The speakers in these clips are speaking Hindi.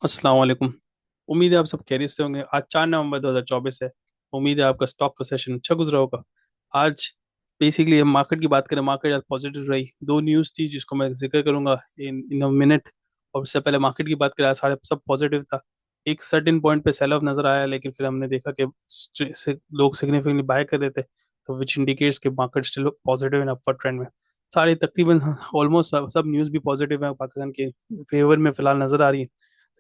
अस्सलाम वालेकुम। उम्मीद है आप सब खैरियत से होंगे। आज 4 नवंबर 2024 है। उम्मीद है आपका स्टॉक का सेशन अच्छा गुजरा होगा। आज बेसिकली हम मार्केट की बात करें, मार्केट आज पॉजिटिव रही। दो न्यूज़ थी जिसको मैं जिक्र करूंगा इन इन अ मिनट। और उससे पहले मार्केट की बात करें, आज सारे सब पॉजिटिव था। एक सर्टेन पॉइंट पे सेल ऑफ नजर आया, लेकिन फिर हमने देखा कि लोग सिग्निफिकेंटली बाय कर रहे थे, तो विच इंडिकेट्स कि market still positive in upward trend में। सारे तकरीबन ऑलमोस्ट सब न्यूज़ भी पॉजिटिव है, पाकिस्तान के फेवर में फिलहाल नजर आ रही है।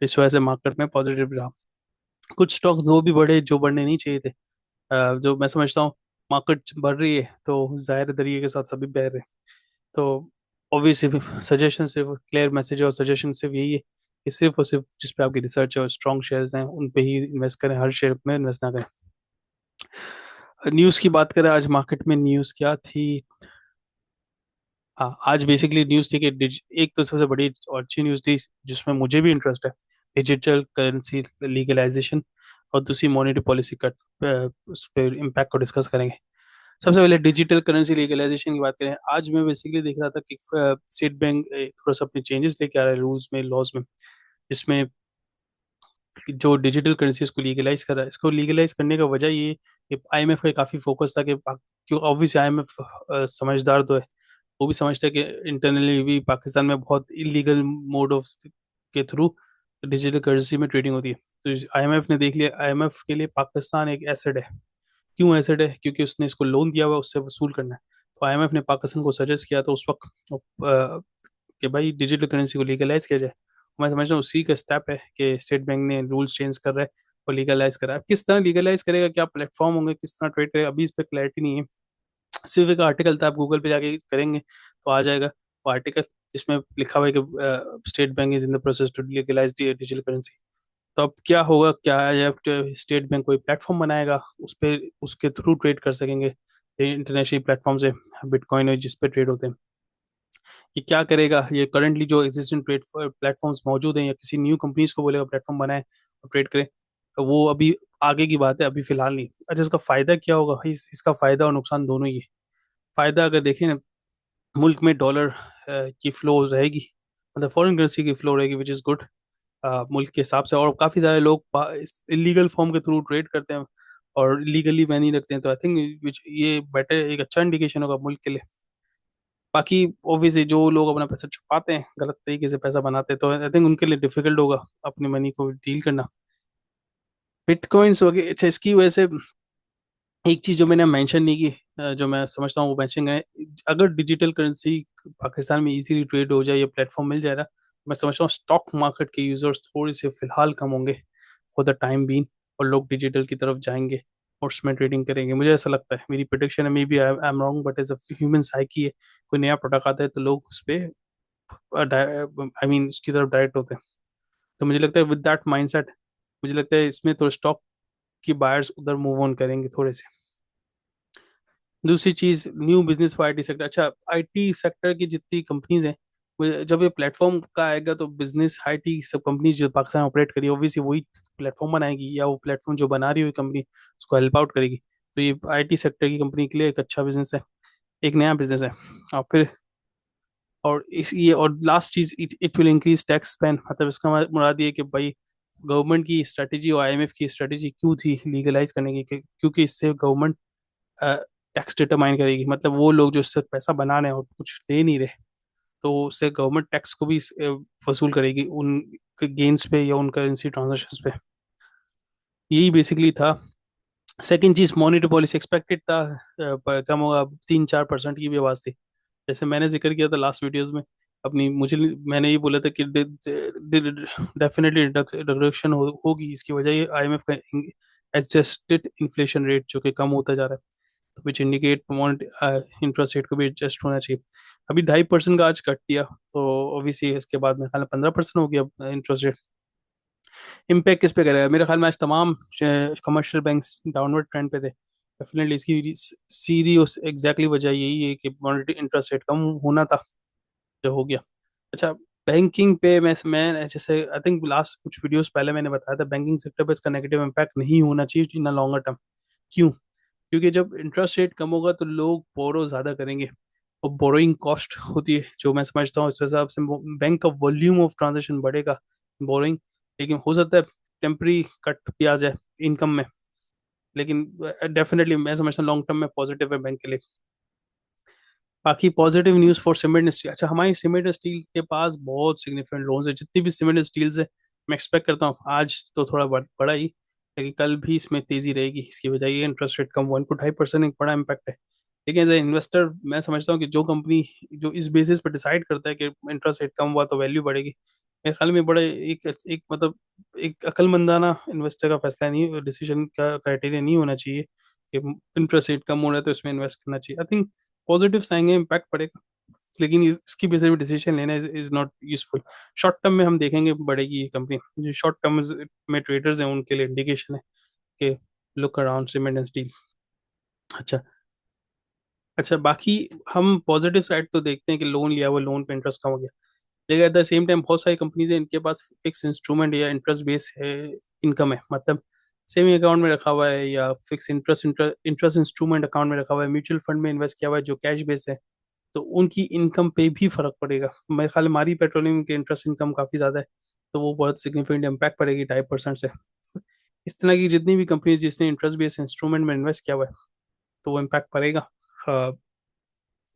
तो इस वजह से मार्केट में पॉजिटिव रहा। कुछ स्टॉक्स वो भी बढ़े जो बढ़ने नहीं चाहिए थे। जो मैं समझता हूँ, मार्केट बढ़ रही है तो जाहिर तरीके के साथ सभी बह रहे हैं। तो ऑब्वियसली सजेशन, सिर्फ क्लियर मैसेज और सजेशन सिर्फ यही है कि सिर्फ और सिर्फ जिस पे आपकी रिसर्च है और स्ट्रॉन्ग शेयर्स हैं उन पे ही इन्वेस्ट करें, हर शेयर में इन्वेस्ट ना करें। न्यूज़ की बात करें, आज मार्केट में न्यूज़ क्या थी? हाँ, आज बेसिकली न्यूज़ थी कि एक तो सबसे बड़ी और अच्छी न्यूज़ थी जिसमें मुझे भी इंटरेस्ट है, डिजिटल करेंसी लीगलाइजेशन। और दूसरी मॉनेटरी पॉलिसी कट, उस पर इम्पैक्ट को डिस्कस करेंगे। सबसे पहले डिजिटल करेंसी लीगलाइजेशन की बात करें, आज मैं बेसिकली देख रहा था कि स्टेट बैंक थोड़ा सा अपने चेंजेस लेके आ रहा है रूल्स में, लॉज में, जिसमें जो डिजिटल करेंसी इसको लीगलाइज कर रहा है। इसको लीगलाइज करने का वजह ये कि आईएमएफ का काफ़ी फोकस था कि क्यों, ऑब्वियसली आईएमएफ समझदार तो है। वो भी समझता है कि इंटरनली भी पाकिस्तान में बहुत इलीगल मोड ऑफ के थ्रू डिजिटल करेंसी में ट्रेडिंग होती है। तो आईएमएफ ने देख लिया, आईएमएफ के लिए पाकिस्तान एक एसेट है। क्यों एसेट है? क्योंकि उसने इसको लोन दिया हुआ है, उससे वसूल करना है। तो आईएमएफ ने पाकिस्तान को सजेस्ट किया तो उस वक्त कि भाई डिजिटल करेंसी को लीगलाइज किया जाए। मैं समझता हूँ उसी का स्टेप है कि स्टेट बैंक ने रूल्स चेंज कर रहा है और लीगलाइज कर रहा है। अब किस तरह लीगलाइज करेगा, क्या प्लेटफॉर्म होंगे, किस तरह ट्रेड करेगा, अभी इस पर क्लैरिटी नहीं है। सिर्फ एक आर्टिकल था, आप गूगल पे जाके करेंगे तो आ जाएगा वो आर्टिकल, जिसमें लिखा हुआ है कि State Bank is in the process to legalise digital currency. तो अब क्या होगा, क्या है, अब स्टेट बैंक कोई प्लेटफॉर्म बनाएगा, उस पे उसके थ्रू ट्रेड कर सकेंगे इंटरनेशनल प्लेटफॉर्म से, बिटकॉइन जिस पे ट्रेड होते हैं। ये क्या करेगा, ये करंटली जो एग्जिस्टिंग ट्रेड प्लेटफॉर्म्स मौजूद हैं या किसी न्यू कंपनीज को बोलेगा प्लेटफॉर्म बनाए और ट्रेड करे, तो वो अभी आगे की बात है, अभी फिलहाल नहीं। अच्छा, इसका फायदा क्या होगा? इसका फायदा और नुकसान दोनों ही है। फायदा अगर देखें ना, मुल्क में डॉलर की फ्लो रहेगी, मतलब फॉरेन करेंसी की फ्लो रहेगी, विच इज़ गुड मुल्क के हिसाब से। और काफ़ी सारे लोग इलीगल फॉर्म के थ्रू ट्रेड करते हैं और इलीगली मनी रखते हैं, तो आई थिंक विच ये बेटर, एक अच्छा इंडिकेशन होगा मुल्क के लिए। बाकी ऑब्वियसली जो लोग अपना पैसा छुपाते हैं, गलत तरीके से पैसा बनाते हैं, तो आई थिंक उनके लिए डिफिकल्ट होगा अपनी मनी को डील करना। बिटकॉइंस वगैरह, अच्छा, इसकी वजह से एक चीज जो मैंने मेंशन नहीं की, जो मैं समझता हूँ वो मेंशन है। अगर डिजिटल करेंसी पाकिस्तान में इजीली ट्रेड हो जाए या प्लेटफॉर्म मिल जाए ना, मैं समझता हूँ स्टॉक मार्केट के यूजर्स थोड़े से फिलहाल कम होंगे फॉर द टाइम बीन, और लोग डिजिटल की तरफ जाएंगे और उसमें ट्रेडिंग करेंगे। मुझे ऐसा लगता है, मेरी प्रिडिक्शन है, maybe I am wrong, but as a human psyche है, कोई नया प्रोडक्ट आता है तो लोग उस पर, आई मीन उसकी तरफ डायरेक्ट होते हैं। तो मुझे लगता है विद दैट माइंडसेट, मुझे लगता है इसमें तो स्टॉक की बायर्स उधर मूव ऑन करेंगे थोड़े से। दूसरी चीज, new business for IT sector. अच्छा, आईटी सेक्टर की जितनी कंपनीज हैं, जब ये प्लेटफॉर्म का आएगा तो बिजनेस आईटी सब कंपनीज जो पाकिस्तान ऑपरेट करी, ऑब्वियसली वही प्लेटफॉर्म बनाएगी, या वो प्लेटफॉर्म जो बना रही हुई कंपनी उसको हेल्प आउट करेगी। तो ये आईटी सेक्टर की कंपनी के लिए एक अच्छा बिजनेस है, एक नया बिजनेस है। और फिर, और इस ये और लास्ट चीज, it it will increase tax spend. मतलब इसका मुराद ये है कि भाई गवर्नमेंट की स्ट्रेटेजी और आईएमएफ की स्ट्रेटेजी क्यों थी लीगलाइज करने की, क्योंकि इससे गवर्नमेंट टैक्स डिटरमाइन करेगी। मतलब वो लोग जो इससे पैसा बना रहे हैं और कुछ दे नहीं रहे, तो उससे गवर्नमेंट टैक्स को भी वसूल करेगी उन गेन्स पे या उन करेंसी ट्रांजेक्शन पे। यही बेसिकली था। सेकंड चीज, मॉनेटरी पॉलिसी एक्सपेक्टेड था पर कम होगा, 3-4% की भी आवाज थी। जैसे मैंने जिक्र किया था लास्ट वीडियोस में अपनी, मुझे मैंने ये बोला था कि डेफिनेटली रिडक्शन होगी। इसकी वजह ये आईएमएफ का एडजस्टेड इन्फ्लेशन रेट जो कि कम होता जा रहा है, विच इंडिकेट इंटरेस्ट रेट को भी एडजस्ट होना चाहिए। अभी 2.5% का आज कट दिया, तो ऑब्वियसली इसके बाद मेरे ख्याल में 15% हो गया इंटरेस्ट रेट। इम्पैक्ट किस पे करेगा? मेरे ख्याल में आज तमाम कमर्शियल बैंक्स डाउनवर्ड ट्रेंड पे थे। डेफिनेटली इसकी सीधी उस एग्जैक्टली वजह यही है कि मॉनेटरी इंटरेस्ट रेट कम होना था, जो हो गया। अच्छा, बैंकिंग पे मैं जैसे आई थिंक लास्ट कुछ वीडियोस पहले मैंने बताया था, बैंकिंग सेक्टर पे इसका नेगेटिव इम्पैक्ट नहीं होना चाहिए इन लॉन्गर टर्म। क्यों? क्योंकि जब इंटरेस्ट रेट कम होगा तो लोग बोरो ज़्यादा करेंगे, और बोरोइंग कॉस्ट होती है जो मैं समझता हूँ, इस हिसाब से बैंक का वॉल्यूम ऑफ ट्रांजेक्शन बढ़ेगा, बोरोइंग, लेकिन हो सकता है टेम्परी कट भी आ जाए इनकम में, लेकिन डेफिनेटली मैं समझता हूँ लॉन्ग टर्म में पॉजिटिव है बैंक के लिए। बाकी positive news for cement industry, अच्छा हमारी सीमेंट स्टील के पास बहुत सिग्निफिकेंट लोन्स है, जितनी भी सीमेंट स्टील्स है मैं एक्सपेक्ट करता हूँ आज तो थोड़ा बड़ा ही, लेकिन कल भी इसमें तेजी रहेगी। इसकी वजह ये इंटरेस्ट रेट कम 1 to 2.5% एक बड़ा इम्पैक्ट है। लेकिन एज ए इन्वेस्टर मैं समझता हूँ कि जो कंपनी जो इस बेसिस पर डिसाइड करता है कि इंटरेस्ट रेट कम हुआ तो वैल्यू बढ़ेगी, मेरे ख्याल में बड़े एक मतलब एक अकलमंदाना इन्वेस्टर का फैसला नहीं, डिसीजन का क्राइटेरिया नहीं होना चाहिए कि इंटरेस्ट रेट कम हो रहा है तो इसमें इन्वेस्ट करना चाहिए। आई थिंक पॉजिटिव आएंगे, इम्पैक्ट पड़ेगा, लेकिन इसकी बेसिस पे डिसीजन लेना is not useful. Short term में हम देखेंगे बढ़ेगी ये कंपनी, जो शॉर्ट टर्म में ट्रेडर्स हैं उनके लिए इंडिकेशन है कि look around cement and steel. अच्छा, अच्छा बाकी हम पॉजिटिव साइड तो देखते हैं कि लोन लिया हुआ लोन पे इंटरेस्ट कम हो गया, लेकिन एट द सेम टाइम बहुत सारी कंपनीज हैं इनके पास फिक्स इंस्ट्रूमेंट या इंटरेस्ट बेस है इनकम है, मतलब सेविंग अकाउंट में रखा हुआ है या fix interest interest instrument account में रखा हुआ है, म्यूचुअल फंड में इन्वेस्ट किया हुआ है जो कैश बेस है, तो उनकी इनकम पे भी फर्क पड़ेगा। मेरे ख्याल में हमारी पेट्रोलियम के इंटरेस्ट इनकम काफ़ी ज़्यादा है, तो वो बहुत सिग्निफिकेंट इम्पैक्ट पड़ेगी 2.5% से। इस तरह की जितनी भी कंपनीज जिसने इंटरेस्ट बेस्ड इंस्ट्रूमेंट में इन्वेस्ट किया हुआ है तो वो इम्पैक्ट पड़ेगा।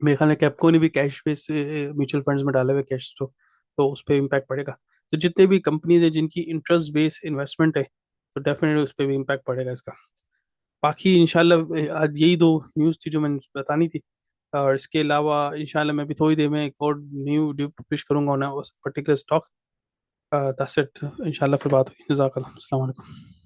मेरे ख्याल में कैपको ने भी कैश बेस म्यूचुअल फंड्स में डाले हुए कैश, तो उस पर इम्पैक्ट पड़ेगा। तो जितने भी कंपनीज हैं जिनकी इंटरेस्ट बेस्ड इन्वेस्टमेंट है तो डेफिनेटली उस पर भी इम्पैक्ट पड़ेगा इसका। बाकी इंशाल्लाह आज यही दो न्यूज़ थी जो मैंने बतानी थी, और इसके अलावा इंशाल्लाह मैं भी थोड़ी देर में एक और न्यू न्यू पब्लिश करूंगा ना उस पर्टिकुलर स्टॉक। दैट्स इट, इंशाल्लाह फिर बात हुई। जज़ाकल्लाह, अस्सलाम वालेकुम।